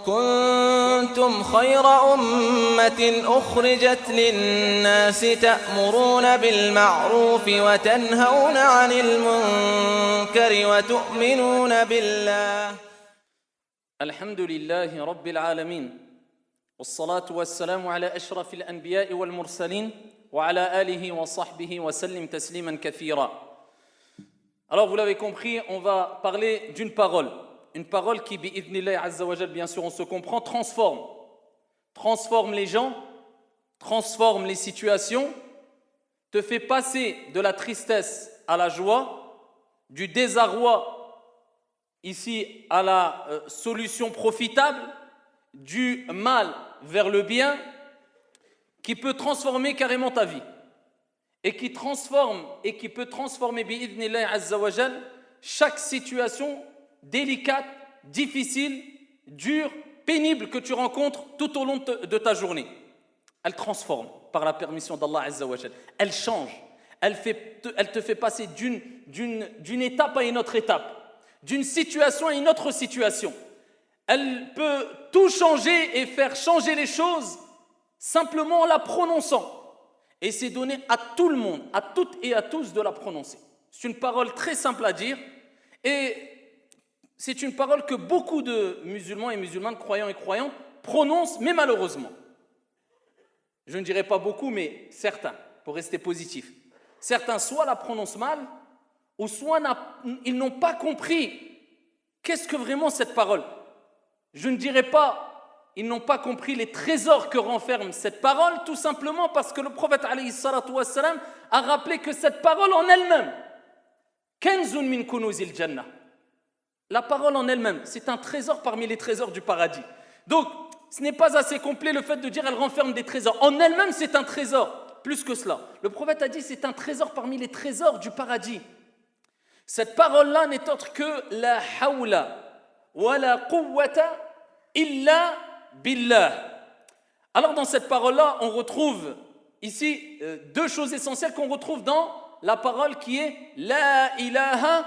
كنتم خير أمة أخرجت للناس تأمرون بالمعروف وتنهون عن المنكر وتؤمنون بالله. الحمد لله رب العالمين والصلاة والسلام على أشرف الأنبياء والمرسلين وعلى آله وصحبه وسلم تسليما كثيرا. Alors vous l'avez compris, on va parler d'une parole. Une parole qui, bi'idhnillah azza wa jal, bien sûr on se comprend, transforme les gens, transforme les situations, te fait passer de la tristesse à la joie, du désarroi ici à la solution profitable, du mal vers le bien, qui peut transformer carrément ta vie. Et qui transforme et qui peut transformer bi'idhnillah azza wa jal chaque situation délicate, difficile, dure, pénible que tu rencontres tout au long de ta journée. Elle transforme par la permission d'Allah azza wa jal. Elle change. Elle te fait passer d'une étape à une autre étape, d'une situation à une autre situation. Elle peut tout changer et faire changer les choses simplement en la prononçant. Et c'est donné à tout le monde, à toutes et à tous de la prononcer. C'est une parole très simple à dire et c'est une parole que beaucoup de musulmans et musulmanes, croyants et croyantes, prononcent, mais malheureusement. Je ne dirais pas beaucoup, mais certains, pour rester positif. Certains soit la prononcent mal, ou soit ils n'ont pas compris qu'est-ce que vraiment cette parole. Je ne dirais pas ils n'ont pas compris les trésors que renferme cette parole, tout simplement parce que le prophète alayhi salatu wassalam a rappelé que cette parole en elle-même, kanzun min kunuzil jannah, la parole en elle-même, c'est un trésor parmi les trésors du paradis. Donc, ce n'est pas assez complet le fait de dire elle renferme des trésors. En elle-même, c'est un trésor, plus que cela. Le prophète a dit c'est un trésor parmi les trésors du paradis. Cette parole-là n'est autre que la hawla wa la quwwata illa billah. Alors dans cette parole-là, on retrouve ici deux choses essentielles qu'on retrouve dans la parole qui est la ilaha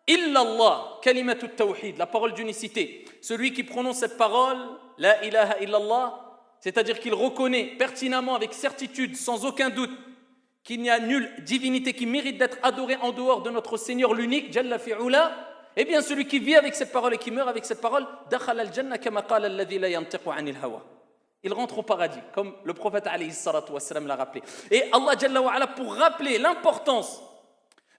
illallah, kalimatut tawhid, la parole d'unicité. Celui qui prononce cette parole, la ilaha illallah, c'est-à-dire qu'il reconnaît pertinemment avec certitude, sans aucun doute, qu'il n'y a nulle divinité qui mérite d'être adorée en dehors de notre Seigneur l'unique, Jalla fi'ula. Eh bien, celui qui vit avec cette parole et qui meurt avec cette parole, dakhala al-jannah kama qala alladhi la yantiqu 'anil hawa. Il rentre au paradis, comme le prophète alayhi salatu wassalam l'a rappelé. Et Allah Jalla wa ala, pour rappeler l'importance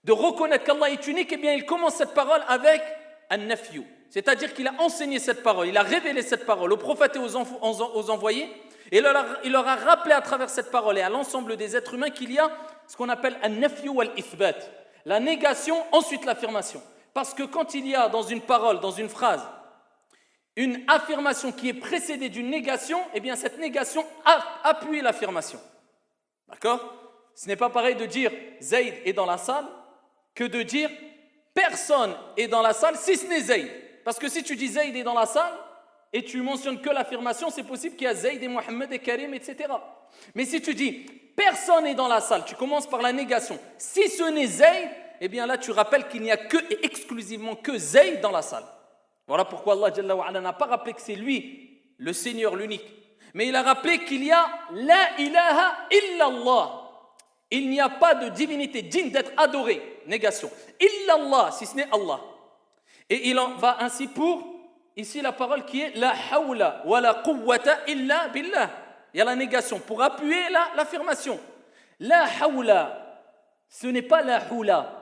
de reconnaître qu'Allah est unique, eh bien, il commence cette parole avec an-nafyu, c'est-à-dire qu'il a enseigné cette parole, il a révélé cette parole aux prophètes et aux envoyés, et il leur a rappelé à travers cette parole et à l'ensemble des êtres humains qu'il y a ce qu'on appelle an-nafyu wal-ithbat, la négation, ensuite l'affirmation. Parce que quand il y a dans une parole, dans une phrase, une affirmation qui est précédée d'une négation, eh bien cette négation appuie l'affirmation. D'accord ? Ce n'est pas pareil de dire Zayd est dans la salle que de dire personne est dans la salle si ce n'est Zayd. Parce que si tu dis Zayd est dans la salle et tu mentionnes que l'affirmation, c'est possible qu'il y a Zayd et Mohammed et Karim, etc. Mais si tu dis personne est dans la salle, tu commences par la négation. Si ce n'est Zayd, eh bien là tu rappelles qu'il n'y a que et exclusivement que Zayd dans la salle. Voilà pourquoi Allah Jalla wa ala n'a pas rappelé que c'est lui, le Seigneur, l'unique. Mais il a rappelé qu'il y a la ilaha illallah. Il n'y a pas de divinité digne d'être adorée. Négation. Illallah, si ce n'est Allah. Et il en va ainsi pour, ici la parole qui est la hawla wa la quwwata illa billah. Il y a la négation pour appuyer l'affirmation. La hawla, ce n'est pas la hawla.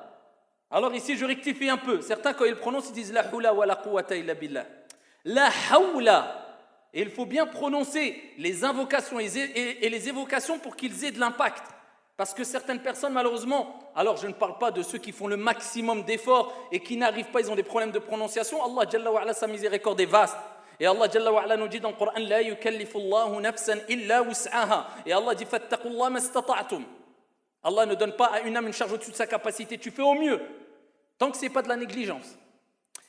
Alors ici je rectifie un peu. Certains quand ils prononcent ils disent la hawla wa la quwwata illa billah. La hawla. Et il faut bien prononcer les invocations et les évocations pour qu'ils aient de l'impact. Parce que certaines personnes malheureusement, alors je ne parle pas de ceux qui font le maximum d'efforts et qui n'arrivent pas, ils ont des problèmes de prononciation. Allah Jalla wa ala, sa miséricorde est vaste. Et Allah Jalla wa ala nous dit dans le Coran la yukallifu Allahu nafsan illa wus'aha. Et Allah dit fattaqullah mastata'tum. Allah ne donne pas à une âme une charge au-dessus de sa capacité. Tu fais au mieux, tant que ce n'est pas de la négligence.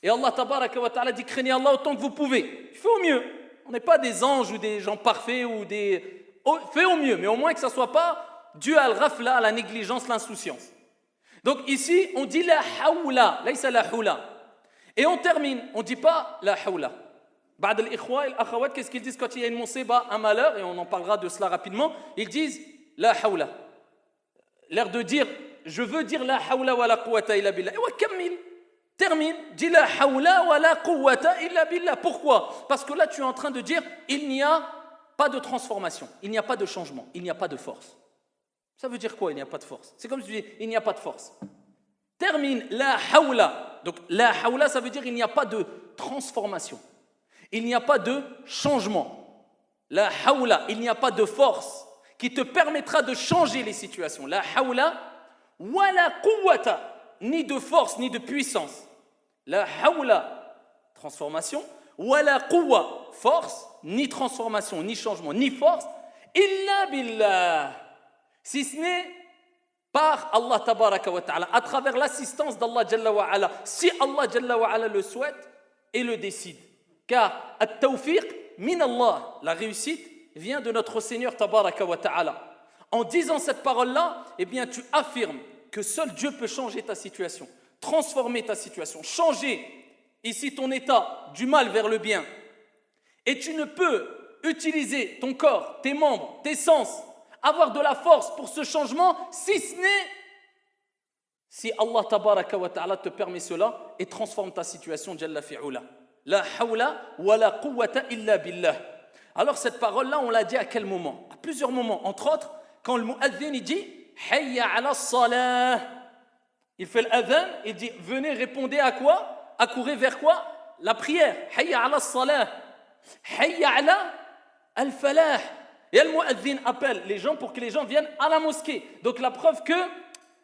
Et Allah tabaraka wa ta'ala dit craignez Allah autant que vous pouvez. Tu fais au mieux. On n'est pas des anges ou des gens parfaits ou des... Fais au mieux, mais au moins que ça ne soit pas dû à al-ghafla, à la négligence, l'insouciance. Donc ici, on dit la hawla, laysa la hawla. Et on termine, on ne dit pas la hawla. Ba'd al-ikhwa et al-akhawat, qu'est-ce qu'ils disent quand il y a une musiba, un malheur, et on en parlera de cela rapidement, ils disent la hawla. L'air de dire, je veux dire la hawla wa la quwwata illa billah. Et ouais, kammil, termine, dis la hawla wa la quwwata illa billah. Pourquoi? Parce que là tu es en train de dire, il n'y a pas de transformation, il n'y a pas de changement, il n'y a pas de force. Ça veut dire quoi, il n'y a pas de force? C'est comme si tu dis, il n'y a pas de force. Termine, la hawla. Donc la hawla, ça veut dire il n'y a pas de transformation. Il n'y a pas de changement. La hawla, il n'y a pas de force qui te permettra de changer les situations. La hawla, wa la quwwata, ni de force, ni de puissance. La hawla, transformation, wa la quwwa, force, ni transformation, ni changement, ni force, illa billah, si ce n'est par Allah tabaraka wa ta'ala, à travers l'assistance d'Allah Jalla wa ala, si Allah Jalla wa ala le souhaite et le décide. Car at-tawfiq min Allah, la réussite vient de notre Seigneur tabaraka wa ta'ala. En disant cette parole-là, eh bien tu affirmes que seul Dieu peut changer ta situation, transformer ta situation, changer ici ton état du mal vers le bien. Et tu ne peux utiliser ton corps, tes membres, tes sens, avoir de la force pour ce changement, si ce n'est si Allah tabaraka wa ta'ala te permet cela et transforme ta situation, Jalla fi'ula. La hawla wa la quwwata illa billah. Alors cette parole-là, on l'a dit à quel moment? À plusieurs moments. Entre autres, quand le mu'adhin il dit hayya ala salah. Il fait l'adhan, il dit venez répondez à quoi? Accourez vers quoi? La prière. Hayya ala salah. Hayya ala al-falah. Et le mu'adhin appelle les gens pour que les gens viennent à la mosquée. Donc la preuve que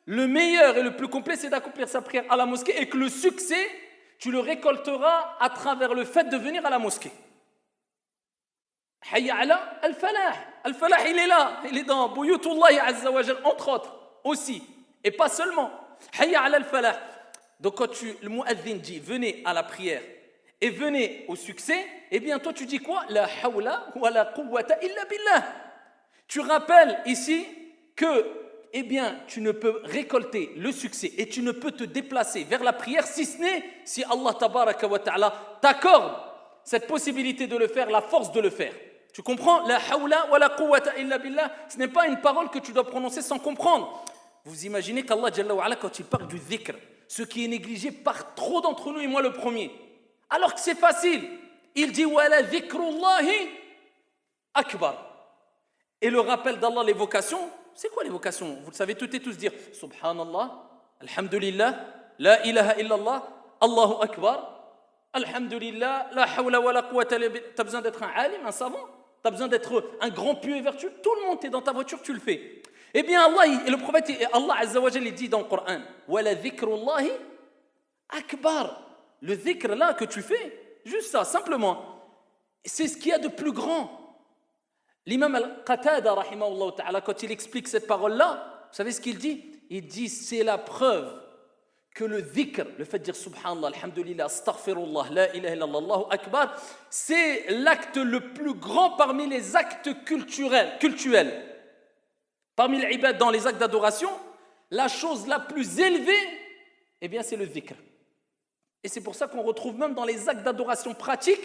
le meilleur et le plus complet, c'est d'accomplir sa prière à la mosquée et que le succès, tu le récolteras à travers le fait de venir à la mosquée. Hayya ala al-falah. Al-falah, il est là. Il est dans Buyutullahi Azza wa Jal, entre autres, aussi. Et pas seulement. Hayya ala al-falah. Donc quand le mu'adhin dit, venez à la prière et venez au succès, eh bien toi tu dis quoi? La hawla wa la quwwata illa billah. Tu rappelles ici que eh bien tu ne peux récolter le succès et tu ne peux te déplacer vers la prière si ce n'est si Allah tabaraka wa ta'ala t'accorde cette possibilité de le faire, la force de le faire. Tu comprends? La hawla wa la quwwata illa billah, ce n'est pas une parole que tu dois prononcer sans comprendre. Vous imaginez qu'Allah Jalla wa ala, quand il parle du dhikr, ce qui est négligé par trop d'entre nous et moi le premier, alors que c'est facile, il dit wala dhikrullahi akbar. Et le rappel d'Allah, l'évocation, c'est quoi l'évocation? Vous le savez toutes et tous dire subhanallah, alhamdulillah, la ilaha illallah, Allahu akbar, alhamdulillah, la hawla wa la quwwata illa billah. T'as besoin d'être un alim, un savant? T'as besoin d'être un grand pieux et vertueux? Tout le monde, t'es dans ta voiture, tu le fais. Eh bien Allah, et le prophète, Allah Azza wa Jalla, il dit dans le Coran wala dhikrullahi akbar. Le dhikr là que tu fais, juste ça, simplement, c'est ce qu'il y a de plus grand. L'imam al-Qatada, rahimahullah ta'ala, quand il explique cette parole-là, vous savez ce qu'il dit? Il dit, c'est la preuve que le dhikr, le fait de dire subhanallah, alhamdulillah, astaghfirullah, la ilaha illallah, Allahu akbar, c'est l'acte le plus grand parmi les actes cultuels. Parmi les ibad, dans les actes d'adoration, la chose la plus élevée, eh bien c'est le dhikr. Et c'est pour ça qu'on retrouve même dans les actes d'adoration pratiques,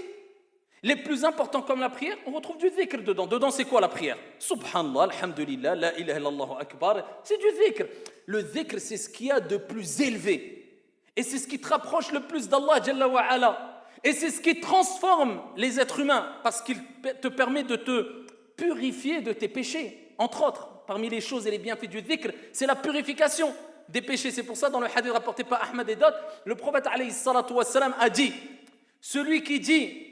les plus importants comme la prière, on retrouve du dhikr dedans. Dedans, c'est quoi la prière? Subhanallah, alhamdulillah, la ilaha illallah akbar. C'est du dhikr. Le dhikr, c'est ce qu'il y a de plus élevé. Et c'est ce qui te rapproche le plus d'Allah Jalla wa ala. Et c'est ce qui transforme les êtres humains, parce qu'il te permet de te purifier de tes péchés. Entre autres, parmi les choses et les bienfaits du dhikr, c'est la purification des péchés. C'est pour ça, dans le hadith rapporté par Ahmad et d'autres, le prophète alayhi salatu wassalam a dit, celui qui dit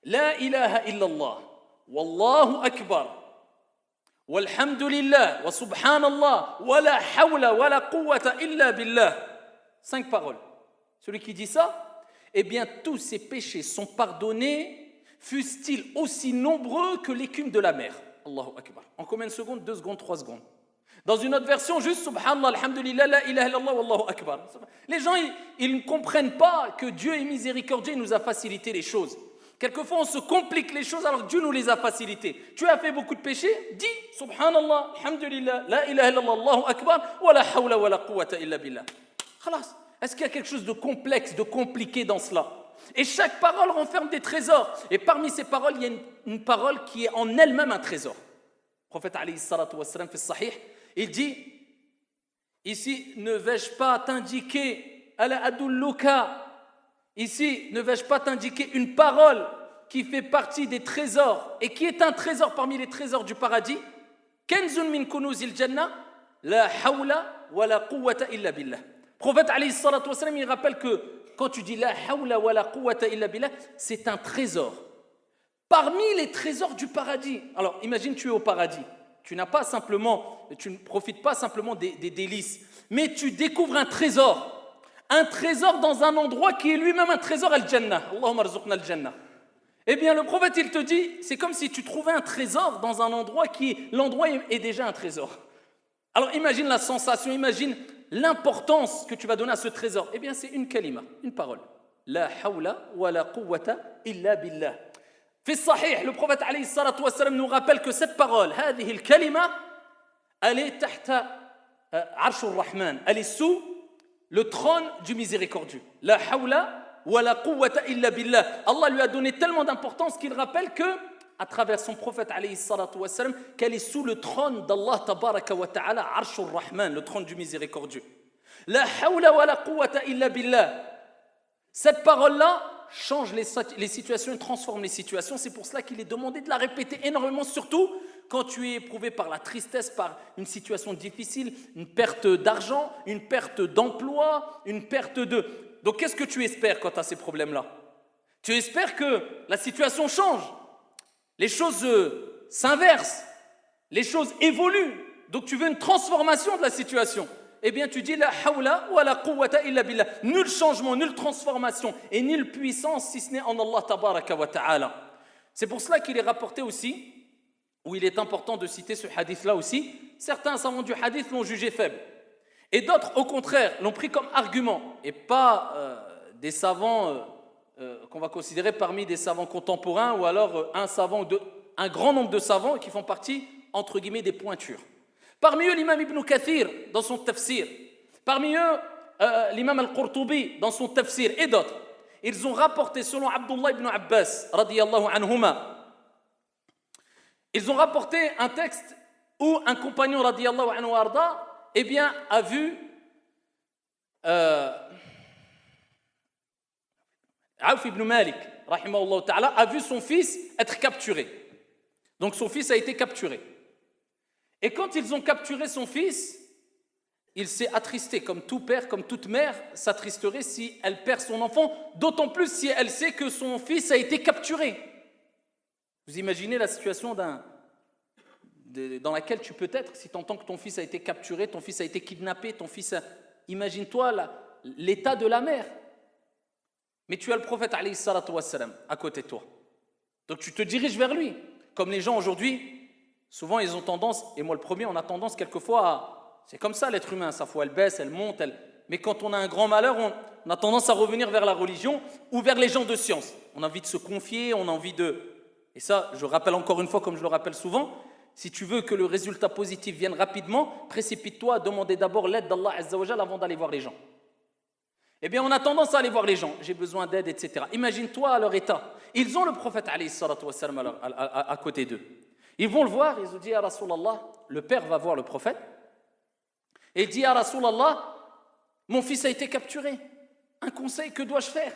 la ilaha illallah, wallahu akbar, walhamdulillah, wa subhanallah, wa la hawla wa la quwwata illa billah. 5 paroles. Celui qui dit ça, eh bien tous ses péchés sont pardonnés, fussent-ils aussi nombreux que l'écume de la mer. Allahu akbar. En combien de secondes? 2 secondes, 3 secondes. Dans une autre version, juste subhanallah, alhamdulillah, la ilaha illallah, wallahu akbar. Les gens, ils ne comprennent pas que Dieu est miséricordieux, il nous a facilité les choses. Quelquefois, on se complique les choses alors que Dieu nous les a facilitées. Tu as fait beaucoup de péchés, dis subhanallah, alhamdulillah, la ilaha illallah, Allahu akbar, wa la hawla wa la quwwata illa billah. Khalas. Est-ce qu'il y a quelque chose de complexe, de compliqué dans cela? Et chaque parole renferme des trésors. Et parmi ces paroles, il y a une parole qui est en elle-même un trésor. Le prophète alayhi salatu wassalam fait sahih, il dit, ici, ne vais-je pas t'indiquer, ala adulluka, ici, ne vais-je pas t'indiquer une parole qui fait partie des trésors et qui est un trésor parmi les trésors du paradis? Kenzun min kunuzil jannah, la hawla wa la quwwata illa billah. Le prophète alayhi salatu wassalam, il rappelle que quand tu dis la hawla wa la quwwata illa billah, c'est un trésor. Parmi les trésors du paradis. Alors, imagine tu es au paradis. Tu ne profites pas simplement des délices, mais tu découvres un trésor. Un trésor dans un endroit qui est lui-même un trésor, al-Jannah. Allahumma arzuqna al-Jannah. Eh bien, le prophète, il te dit, c'est comme si tu trouvais un trésor dans un endroit l'endroit est déjà un trésor. Alors, imagine la sensation, imagine l'importance que tu vas donner à ce trésor. Eh bien, c'est une kalima, une parole. La hawla wa la quwwata illa billah. Fi sahih, le prophète alayhi salatu wassalam nous rappelle que cette parole, hadhihi al-kalima, elle est tahta arshur rahman, elle est sous le trône du miséricordieux. La hawla wa la quwwata illa billah. Allah lui a donné tellement d'importance qu'il rappelle que, à travers son prophète alayhi salatu wassalam, qu'elle est sous le trône d'Allah tabaraka wa ta'ala, arshur rahman, le trône du miséricordieux. La hawla wa la quwwata illa billah. Cette parole-là change les situations et transforme les situations. C'est pour cela qu'il est demandé de la répéter énormément, surtout quand tu es éprouvé par la tristesse, par une situation difficile, une perte d'argent, une perte d'emploi, une perte de... Donc qu'est-ce que tu espères quand tu as ces problèmes-là? Tu espères que la situation change, les choses s'inversent, les choses évoluent. Donc tu veux une transformation de la situation. Eh bien tu dis la hawla wa la quwwata illa billah. Nul changement, nulle transformation et nulle puissance si ce n'est en Allah tabaraka wa ta'ala. C'est pour cela qu'il est rapporté aussi, où il est important de citer ce hadith-là aussi, certains savants du hadith l'ont jugé faible. Et d'autres, au contraire, l'ont pris comme argument. Et pas des savants qu'on va considérer parmi des savants contemporains ou alors un grand nombre de savants qui font partie, entre guillemets, des pointures. Parmi eux, l'imam Ibn Kathir dans son tafsir. Parmi eux, l'imam Al-Qurtubi dans son tafsir et d'autres. Ils ont rapporté, selon Abdullah ibn Abbas, radiyallahu anhuma, ils ont rapporté un texte où un compagnon, radiyallahu anhu arda, eh bien, a vu Auf ibn Malik, rahimahullah ta'ala, a vu son fils être capturé. Donc son fils a été capturé. Et quand ils ont capturé son fils, il s'est attristé, comme tout père, comme toute mère s'attristerait si elle perd son enfant, d'autant plus si elle sait que son fils a été capturé. Vous imaginez la situation dans laquelle tu peux être si tu entends que ton fils a été capturé, ton fils a été kidnappé, imagine-toi l'état de la mère. Mais tu as le prophète alayhi salatu wassalam à côté de toi. Donc tu te diriges vers lui. Comme les gens aujourd'hui, souvent ils ont tendance, et moi le premier, on a tendance quelquefois à... C'est comme ça l'être humain, sa foi elle baisse, elle monte, mais quand on a un grand malheur, on a tendance à revenir vers la religion ou vers les gens de science. On a envie de se confier, on a envie de... Et ça, je rappelle encore une fois, comme je le rappelle souvent, si tu veux que le résultat positif vienne rapidement, précipite-toi à demander d'abord l'aide d'Allah Azza wa Jal avant d'aller voir les gens. Eh bien, on a tendance à aller voir les gens. J'ai besoin d'aide, etc. Imagine-toi à leur état. Ils ont le prophète alayhi salatu wassalam à côté d'eux. Ils vont le voir, ils ont dit, « Ya Rasulallah », le père va voir le prophète, et il dit, « Ya Rasulallah, mon fils a été capturé. Un conseil, que dois-je faire ?»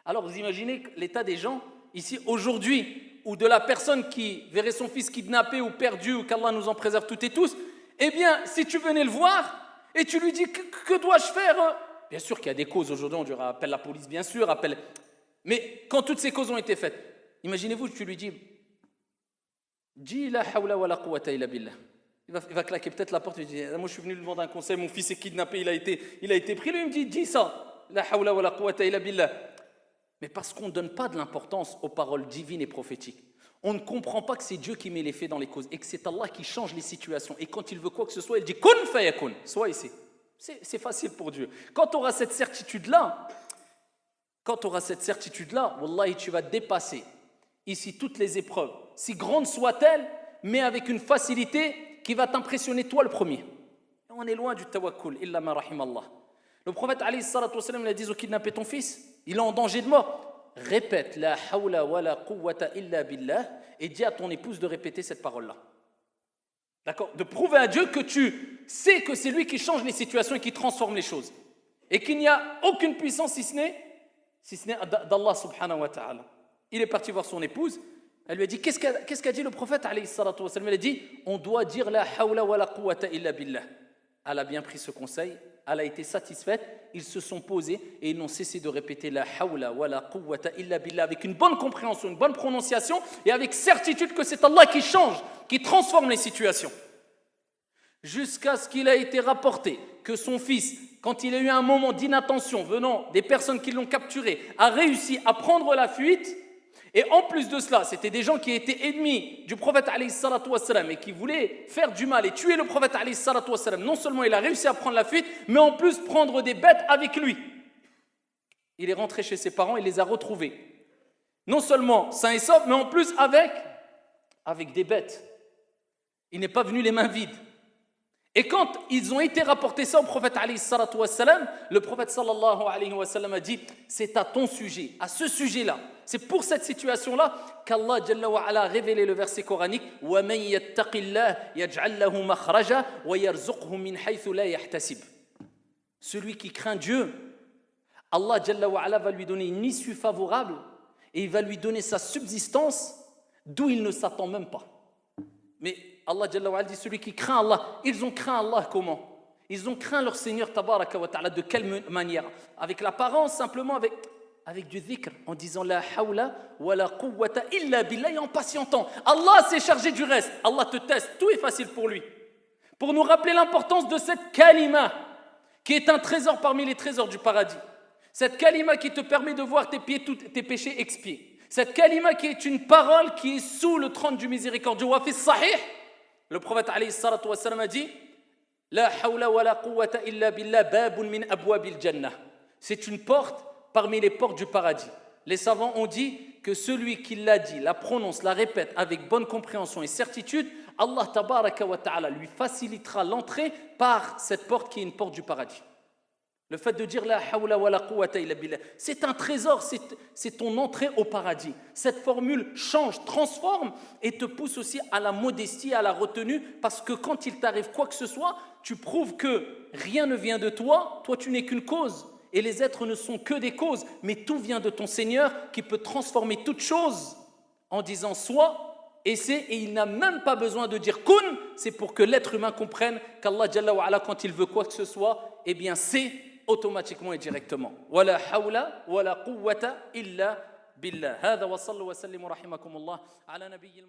Alors, vous imaginez l'état des gens, ici, aujourd'hui, ou de la personne qui verrait son fils kidnappé ou perdu, ou qu'Allah nous en préserve toutes et tous, eh bien, si tu venais le voir, et tu lui dis, « Que dois-je faire ?» Bien sûr qu'il y a des causes aujourd'hui, on dirait appelle la police, bien sûr, appelle. Mais quand toutes ces causes ont été faites, imaginez-vous, tu lui dis la hawla wa la quwwata illa billah. Il va claquer peut-être la porte et dire moi je suis venu lui demander un conseil, mon fils est kidnappé, il a été pris. Lui il me dit dis ça, la hawla wa la quwwata illa billah. Mais parce qu'on ne donne pas de l'importance aux paroles divines et prophétiques. On ne comprend pas que c'est Dieu qui met les faits dans les causes et que c'est Allah qui change les situations. Et quand il veut quoi que ce soit, il dit kun fayakun, sois ici. C'est facile pour Dieu. Quand tu auras cette certitude-là, wallahi, tu vas dépasser ici toutes les épreuves, si grandes soient-elles, mais avec une facilité qui va t'impressionner toi le premier. On est loin du tawakkul, illa ma rahim Allah. Le prophète alayhi salatu wassalam, il a dit au kidnappé ton fils, il est en danger de mort. Répète la hawla wa la quwwata illa billah et dis à ton épouse de répéter cette parole-là. D'accord? De prouver à Dieu que tu sais que c'est lui qui change les situations et qui transforme les choses. Et qu'il n'y a aucune puissance si ce n'est d'Allah subhanahu wa ta'ala. Il est parti voir son épouse. Elle lui a dit, qu'est-ce qu'a dit le prophète alayhi salatu wa sallam? Elle a dit, on doit dire la hawla wa la quwwata illa billah. Elle a bien pris ce conseil, elle a été satisfaite, ils se sont posés et ils n'ont cessé de répéter la hawla wa la quwwata illa billah avec une bonne compréhension, une bonne prononciation et avec certitude que c'est Allah qui change, qui transforme les situations. Jusqu'à ce qu'il a été rapporté que son fils, quand il a eu un moment d'inattention venant des personnes qui l'ont capturé, a réussi à prendre la fuite. Et en plus de cela, c'était des gens qui étaient ennemis du prophète alayhi salatu wassalam et qui voulaient faire du mal et tuer le prophète alayhi salatu wassalam. Non seulement il a réussi à prendre la fuite, mais en plus prendre des bêtes avec lui. Il est rentré chez ses parents, il les a retrouvés. Non seulement sains et saufs, mais en plus avec des bêtes. Il n'est pas venu les mains vides. Et quand ils ont été rapportés ça au prophète alayhi salatu wassalam, le prophète sallallahu alayhi wa sallam a dit, c'est à ton sujet, à ce sujet-là. C'est pour cette situation-là qu'Allah Jalla wa Ala a révélé le verset coranique وَمَنْ يَتَّقِ اللَّهِ يَجْعَلْ لَهُ مَخْرَجًا وَيَرْزُقْهُ مِنْ حَيْثُ لَا يَحْتَسِبُ. Celui qui craint Dieu, Allah Jalla wa Ala va lui donner une issue favorable et il va lui donner sa subsistance d'où il ne s'attend même pas. Mais Allah Jalla wa Ala dit celui qui craint Allah, ils ont craint Allah comment? Ils ont craint leur Seigneur Tabaraka wa Ta'ala de quelle manière? Avec l'apparence, simplement avec du dhikr, en disant la hawla wa la quwwata illa billah et en patientant. Allah s'est chargé du reste. Allah te teste, tout est facile pour lui. Pour nous rappeler l'importance de cette kalima, qui est un trésor parmi les trésors du paradis. Cette kalima qui te permet de voir tes péchés expiés. Cette kalima qui est une parole qui est sous le trône du miséricordieux. Wa fi sahih, le prophète alayhi salatu wa sallam a dit la hawla wa la quwwata illa billah babun min abwabil jannah. C'est une porte parmi les portes du paradis. Les savants ont dit que celui qui l'a dit, la prononce, la répète avec bonne compréhension et certitude, Allah tabaraka wa ta'ala lui facilitera l'entrée par cette porte qui est une porte du paradis. Le fait de dire la hawla wa la quwwata illa billah, c'est un trésor, c'est ton entrée au paradis. Cette formule change, transforme et te pousse aussi à la modestie, à la retenue, parce que quand il t'arrive quoi que ce soit, tu prouves que rien ne vient de toi, toi tu n'es qu'une cause. Et les êtres ne sont que des causes, mais tout vient de ton Seigneur qui peut transformer toute chose en disant soit et c'est, et il n'a même pas besoin de dire kun, c'est pour que l'être humain comprenne qu'Allah Jalla wa Ala, quand il veut quoi que ce soit, eh bien c'est automatiquement et directement. Wala hawla wala quwwata illa billah. Hada wa sallu wa sallimu rahimakumullah ala nabiyyil